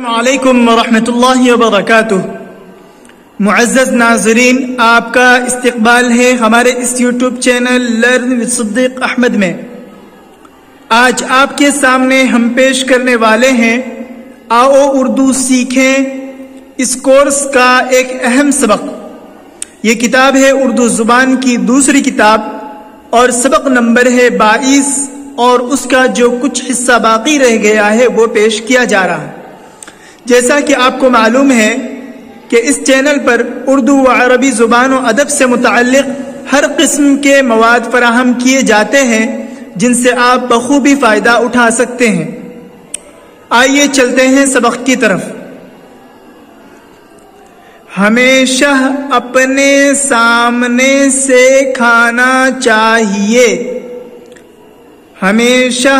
السلام علیکم ورحمۃ اللہ وبرکاتہ۔ معزز ناظرین، آپ کا استقبال ہے ہمارے اس یوٹیوب چینل لرن وتھ صدیق احمد میں۔ آج آپ کے سامنے ہم پیش کرنے والے ہیں آؤ اردو سیکھیں اس کورس کا ایک اہم سبق۔ یہ کتاب ہے اردو زبان کی دوسری کتاب اور سبق نمبر ہے 22 اور اس کا جو کچھ حصہ باقی رہ گیا ہے وہ پیش کیا جا رہا ہے۔ جیسا کہ آپ کو معلوم ہے کہ اس چینل پر اردو و عربی زبان و ادب سے متعلق ہر قسم کے مواد فراہم کیے جاتے ہیں جن سے آپ بخوبی فائدہ اٹھا سکتے ہیں۔ آئیے چلتے ہیں سبق کی طرف۔ ہمیشہ اپنے سامنے سے کھانا چاہیے۔ ہمیشہ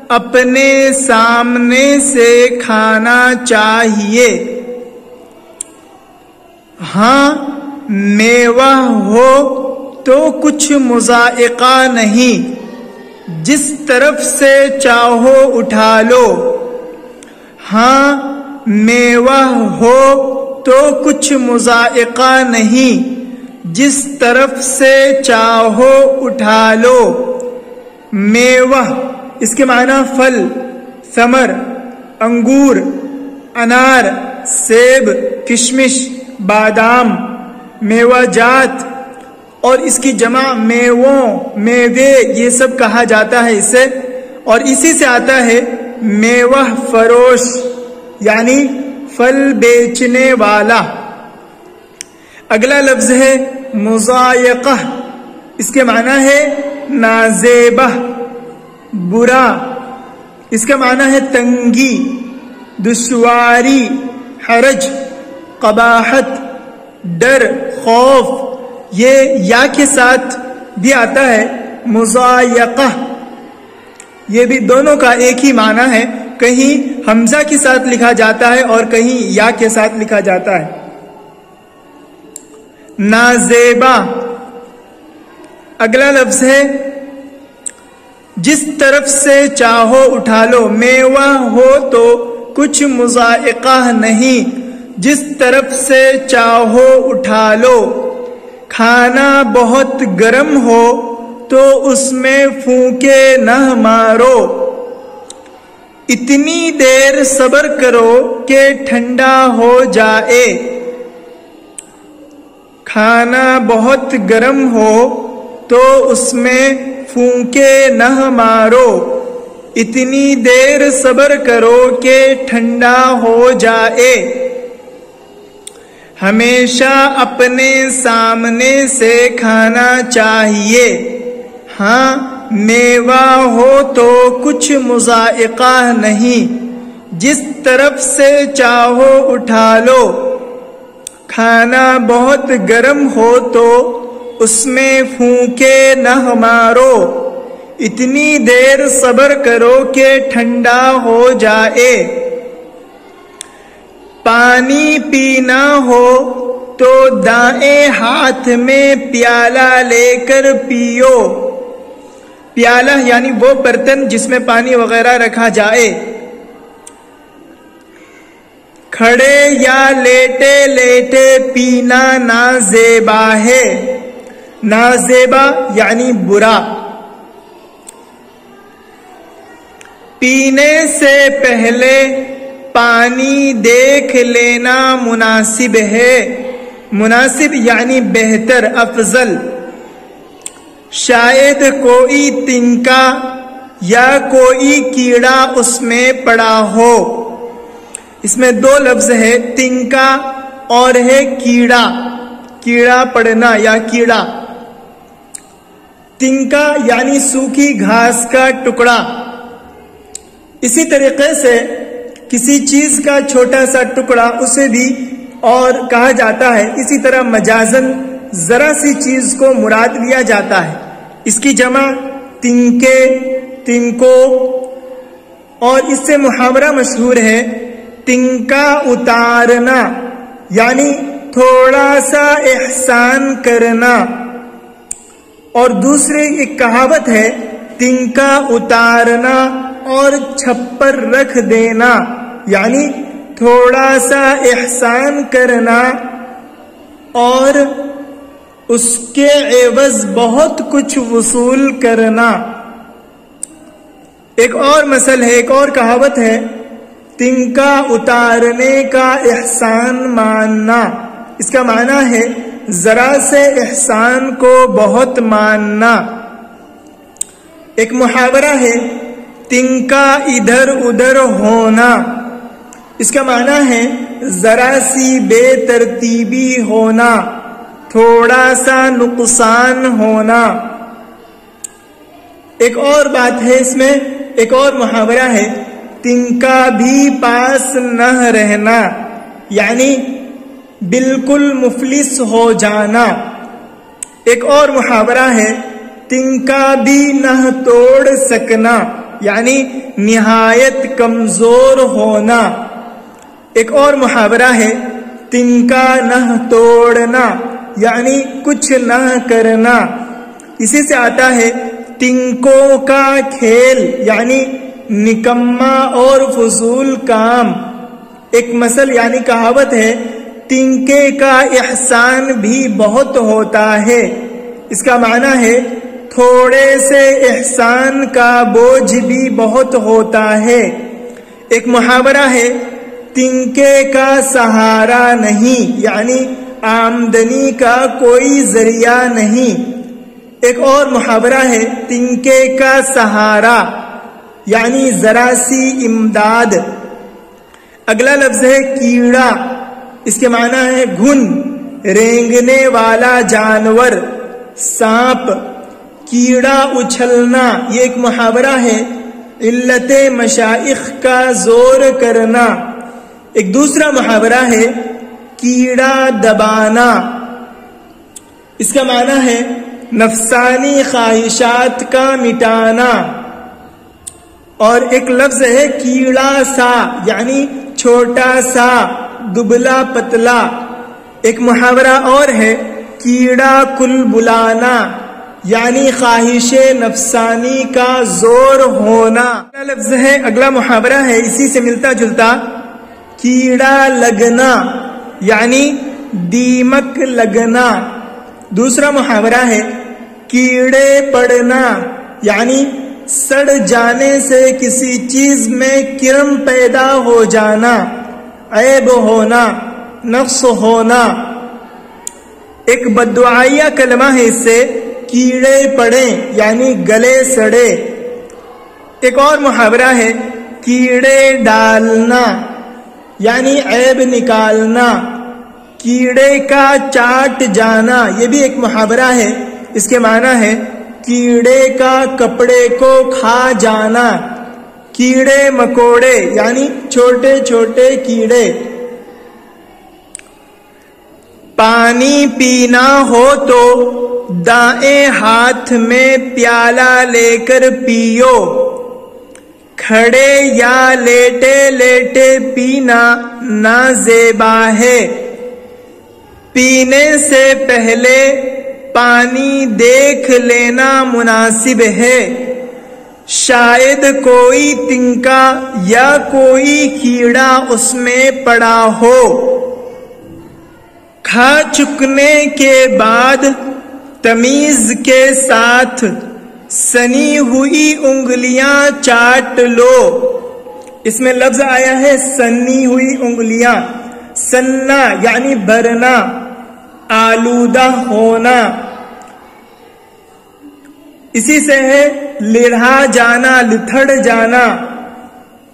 اپنے سامنے سے کھانا چاہیے۔ ہاں میوہ ہو تو کچھ مذائقہ نہیں، جس طرف سے چاہو اٹھا لو۔ ہاں میوہ ہو تو کچھ مذائقہ نہیں، جس طرف سے چاہو اٹھا لو۔ میوہ اس کے معنی پھل، ثمر، انگور، انار، سیب، کشمش، بادام، میوہ جات اور اس کی جمع میووں، میوے یہ سب کہا جاتا ہے اسے، اور اسی سے آتا ہے میوہ فروش یعنی پھل بیچنے والا۔ اگلا لفظ ہے مضایقہ، اس کے معنی ہے نازیبہ، برا، اس کا معنی ہے تنگی، دشواری، حرج، قباحت، ڈر، خوف۔ یہ یا کے ساتھ بھی آتا ہے مضایقہ، یہ بھی دونوں کا ایک ہی معنی ہے، کہیں حمزہ کے ساتھ لکھا جاتا ہے اور کہیں یا کے ساتھ لکھا جاتا ہے۔ نازیبہ اگلا لفظ ہے جس طرف سے چاہو اٹھا لو۔ میوہ ہو تو کچھ مذائقہ نہیں، جس طرف سے چاہو اٹھا لو۔ کھانا بہت گرم ہو تو اس میں پھونکے نہ مارو۔ اتنی دیر صبر کرو کہ ٹھنڈا ہو جائے۔ کھانا بہت گرم ہو تو اس میں پھونکے نہ مارو۔ اتنی دیر صبر کرو کہ ٹھنڈا ہو جائے۔ ہمیشہ اپنے سامنے سے کھانا چاہیے۔ ہاں میوہ ہو تو کچھ مذائقہ نہیں، جس طرف سے چاہو اٹھا لو۔ کھانا بہت گرم ہو تو اس میں پھونکے نہ مارو۔ اتنی دیر صبر کرو کہ ٹھنڈا ہو جائے۔ پانی پینا ہو تو دائیں ہاتھ میں پیالہ لے کر پیو۔ پیالہ یعنی وہ برتن جس میں پانی وغیرہ رکھا جائے۔ کھڑے یا لیٹے لیٹے پینا نازیبا ہے۔ نازیبا یعنی برا۔ پینے سے پہلے پانی دیکھ لینا مناسب ہے۔ مناسب یعنی بہتر، افضل۔ شاید کوئی تنکا یا کوئی کیڑا اس میں پڑا ہو۔ اس میں دو لفظ ہے، تنکا اور ہے کیڑا، کیڑا پڑنا یا کیڑا۔ تنکا یعنی سوکھی گھاس کا ٹکڑا۔ اسی طریقے سے کسی چیز کا چھوٹا سا ٹکڑا اسے بھی اور کہا جاتا ہے۔ اسی طرح مجازن ذرا سی چیز کو مراد لیا جاتا ہے۔ اس کی جمع تنکے، تنکو، اور اس سے محاورہ مشہور ہے تنکا اتارنا یعنی تھوڑا سا احسان کرنا۔ اور دوسری ایک کہاوت ہے تنکا اتارنا اور چھپر رکھ دینا، یعنی تھوڑا سا احسان کرنا اور اس کے عوض بہت کچھ وصول کرنا۔ ایک اور مثل ہے، ایک اور کہاوت ہے، تنکا اتارنے کا احسان ماننا۔ اس کا معنی ہے ذرا سے احسان کو بہت ماننا۔ ایک محاورہ ہے، تنکا ادھر ادھر ہونا۔ اس کا معنی ہے ذرا سی بے ترتیبی ہونا، تھوڑا سا نقصان ہونا۔ ایک اور بات ہے اس میں، ایک اور محاورہ ہے، تنکا بھی پاس نہ رہنا، یعنی بالکل مفلس ہو جانا۔ ایک اور محاورہ ہے، تنکا بھی نہ توڑ سکنا، یعنی نہایت کمزور ہونا۔ ایک اور محاورہ ہے، تنکا نہ توڑنا، یعنی کچھ نہ کرنا۔ اسی سے آتا ہے تنکوں کا کھیل، یعنی نکما اور فضول کام۔ ایک مثل یعنی کہاوت ہے، تنکے کا احسان بھی بہت ہوتا ہے۔ اس کا معنی ہے تھوڑے سے احسان کا بوجھ بھی بہت ہوتا ہے۔ ایک محاورہ ہے، تنکے کا سہارا نہیں، یعنی آمدنی کا کوئی ذریعہ نہیں۔ ایک اور محاورہ ہے، تنکے کا سہارا، یعنی ذرا سی امداد۔ اگلا لفظ ہے کیڑا۔ اس کے معنی ہے گھن، رینگنے والا جانور، سانپ۔ کیڑا اچھلنا، یہ ایک محاورہ ہے، علت مشائخ کا زور کرنا۔ ایک دوسرا محاورہ ہے کیڑا دبانا۔ اس کا معنی ہے نفسانی خواہشات کا مٹانا۔ اور ایک لفظ ہے کیڑا سا، یعنی چھوٹا سا، دبلا پتلا۔ ایک محاورہ اور ہے کیڑا کل بلانا، یعنی خواہش نفسانی کا زور ہونا۔ اگلا لفظ ہے، اگلا محاورہ ہے اسی سے ملتا جلتا، کیڑا لگنا، یعنی دیمک لگنا۔ دوسرا محاورہ ہے کیڑے پڑنا، یعنی سڑ جانے سے کسی چیز میں کرم پیدا ہو جانا، عیب ہونا، نقص ہونا۔ ایک بددعائیہ کلمہ ہے اس سے، کیڑے پڑیں، یعنی گلے سڑے۔ ایک اور محاورہ ہے کیڑے ڈالنا، یعنی عیب نکالنا۔ کیڑے کا چاٹ جانا، یہ بھی ایک محاورہ ہے۔ اس کے معنی ہے کیڑے کا کپڑے کو کھا جانا۔ کیڑے مکوڑے، یعنی چھوٹے چھوٹے کیڑے۔ پانی پینا ہو تو دائیں ہاتھ میں پیالہ لے کر پیو، کھڑے یا لیٹے لیٹے پینا نازیبا ہے۔ پینے سے پہلے پانی دیکھ لینا مناسب ہے، شاید کوئی تنکا یا کوئی کیڑا اس میں پڑا ہو۔ کھا چکنے کے بعد تمیز کے ساتھ سنی ہوئی انگلیاں چاٹ لو۔ اس میں لفظ آیا ہے سنی ہوئی انگلیاں۔ سننا یعنی بھرنا، آلودہ ہونا۔ اسی سے ہے لڑھا جانا، لتھڑ جانا۔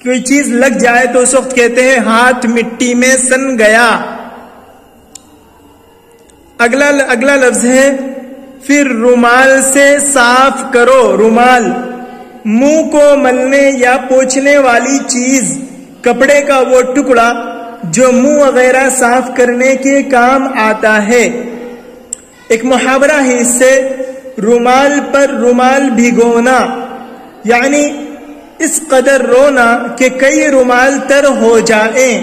کوئی چیز لگ جائے تو اس وقت کہتے ہیں ہاتھ مٹی میں سن گیا۔ اگلا لفظ ہے پھر رومال سے صاف کرو۔ رومال منہ کو ملنے یا پوچھنے والی چیز، کپڑے کا وہ ٹکڑا جو منہ وغیرہ صاف کرنے کے کام آتا ہے۔ ایک محاورہ ہے اس سے، رومال پر رومال بھگونا، یعنی اس قدر رونا کہ کئی رومال تر ہو جائیں۔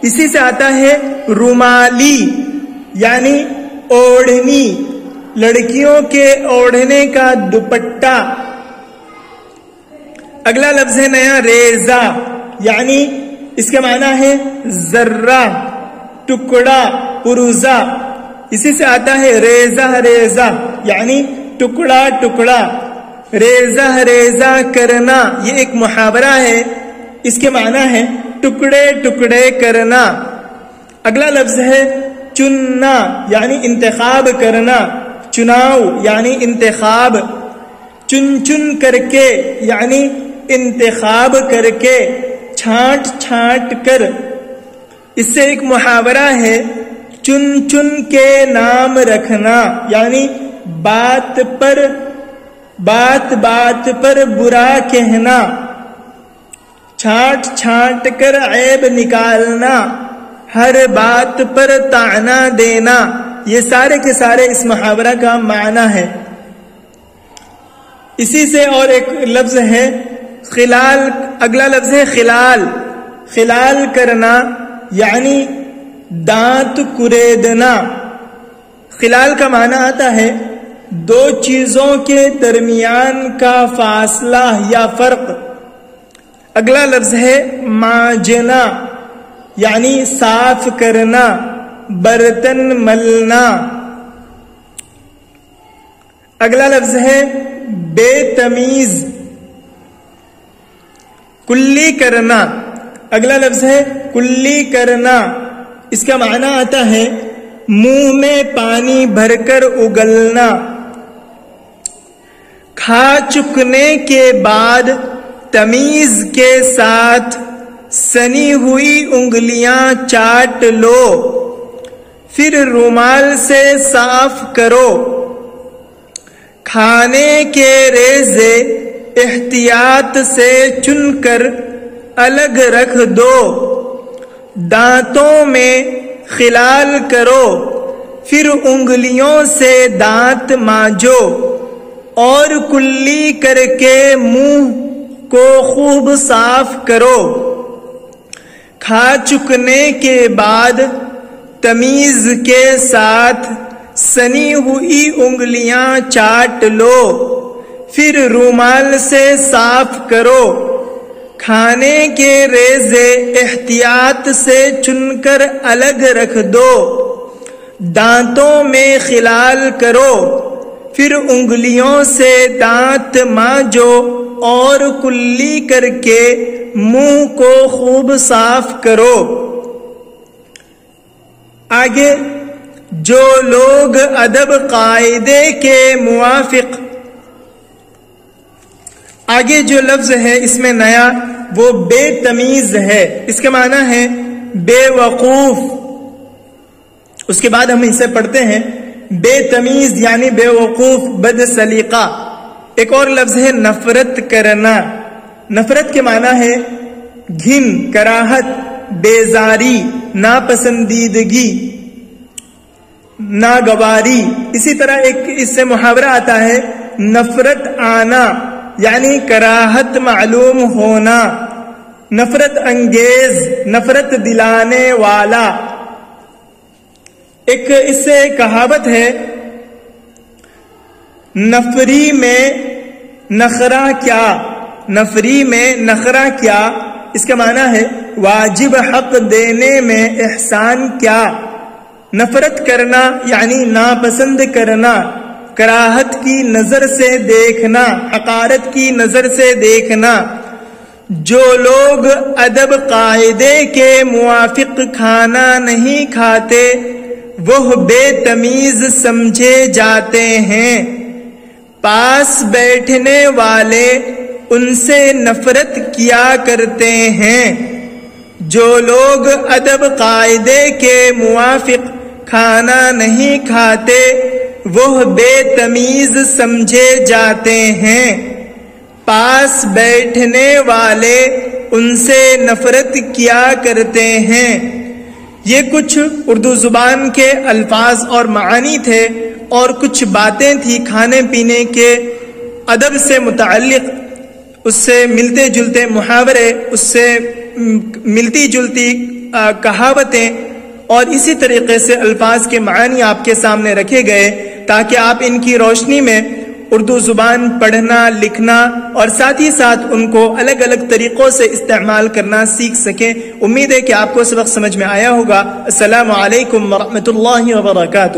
اسی سے آتا ہے رومالی، یعنی اوڑھنی، لڑکیوں کے اوڑھنے کا دوپٹہ۔ اگلا لفظ ہے نیا ریزہ، یعنی اس کے معنی ہے ذرہ، ٹکڑا، پروزہ. اسی سے آتا ہے ریزہ ریزہ یعنی ٹکڑا ٹکڑا. ریزہ ریزہ کرنا یہ ایک محاورہ ہے، اس کے معنی ہے ٹکڑے ٹکڑے کرنا. اگلا لفظ ہے چننا یعنی انتخاب کرنا، چناؤ یعنی انتخاب. چن چن کر کے یعنی انتخاب کر کے، چھانٹ چھانٹ کر. اس سے ایک محاورہ ہے چن چن کے نام رکھنا یعنی بات بات پر برا کہنا، چھانٹ چھانٹ کر عیب نکالنا، ہر بات پر طعنہ دینا. یہ سارے کے سارے اس محاورہ کا معنی ہے. اسی سے اور ایک لفظ ہے خلال. اگلا لفظ ہے خلال. خلال کرنا یعنی دانت کریدنا. خلال کا معنی آتا ہے دو چیزوں کے درمیان کا فاصلہ یا فرق. اگلا لفظ ہے ماجنا یعنی صاف کرنا، برتن ملنا. اگلا لفظ ہے بے تمیز، کلی کرنا. اگلا لفظ ہے کلی کرنا. اس کا معنی آتا ہے منہ میں پانی بھر کر اگلنا. کھا چکنے کے بعد تمیز کے ساتھ سنی ہوئی انگلیاں چاٹ لو، پھر رومال سے صاف کرو. کھانے کے ریزے احتیاط سے چن کر الگ رکھ دو. دانتوں میں خلال کرو، پھر انگلیوں سے دانت مانجو اور کلی کر کے منہ کو خوب صاف کرو. کھا چکنے کے بعد تمیز کے ساتھ سنی ہوئی انگلیاں چاٹ لو، پھر رومال سے صاف کرو. کھانے کے ریزے احتیاط سے چن کر الگ رکھ دو. دانتوں میں خلال کرو، پھر انگلیوں سے دانت مانجو اور کلی کر کے منہ کو خوب صاف کرو. آگے جو لوگ ادب قاعدے کے موافق، آگے جو لفظ ہے اس میں نیا وہ بے تمیز ہے. اس کے معنی ہے بے وقوف. اس کے بعد ہم اسے پڑھتے ہیں بے تمیز یعنی بے وقوف، بد سلیقہ. ایک اور لفظ ہے نفرت کرنا. نفرت کے معنی ہے گھن، کراہت، بیزاری، ناپسندیدگی، ناگواری. اسی طرح ایک اس سے محاورہ آتا ہے نفرت آنا یعنی کراہت معلوم ہونا، نفرت انگیز، نفرت دلانے والا. ایک اس سے کہاوت ہے نفری میں نخرہ کیا، نفری میں نخرہ کیا. اس کا معنی ہے واجب حق دینے میں احسان کیا. نفرت کرنا یعنی ناپسند کرنا، کراہت کی نظر سے دیکھنا، حقارت کی نظر سے دیکھنا. جو لوگ ادب قاعدے کے موافق کھانا نہیں کھاتے وہ بے تمیز سمجھے جاتے ہیں. پاس بیٹھنے والے ان سے نفرت کیا کرتے ہیں. جو لوگ ادب قاعدے کے موافق کھانا نہیں کھاتے وہ بے تمیز سمجھے جاتے ہیں. پاس بیٹھنے والے ان سے نفرت کیا کرتے ہیں. یہ کچھ اردو زبان کے الفاظ اور معانی تھے اور کچھ باتیں تھی کھانے پینے کے ادب سے متعلق، اس سے ملتے جلتے محاورے، اس سے ملتی جلتی کہاوتیں اور اسی طریقے سے الفاظ کے معانی آپ کے سامنے رکھے گئے تاکہ آپ ان کی روشنی میں اردو زبان پڑھنا لکھنا اور ساتھ ہی ساتھ ان کو الگ الگ طریقوں سے استعمال کرنا سیکھ سکیں۔ امید ہے کہ آپ کو سبق سمجھ میں آیا ہوگا۔ السلام علیکم ورحمۃ اللہ وبرکاتہ۔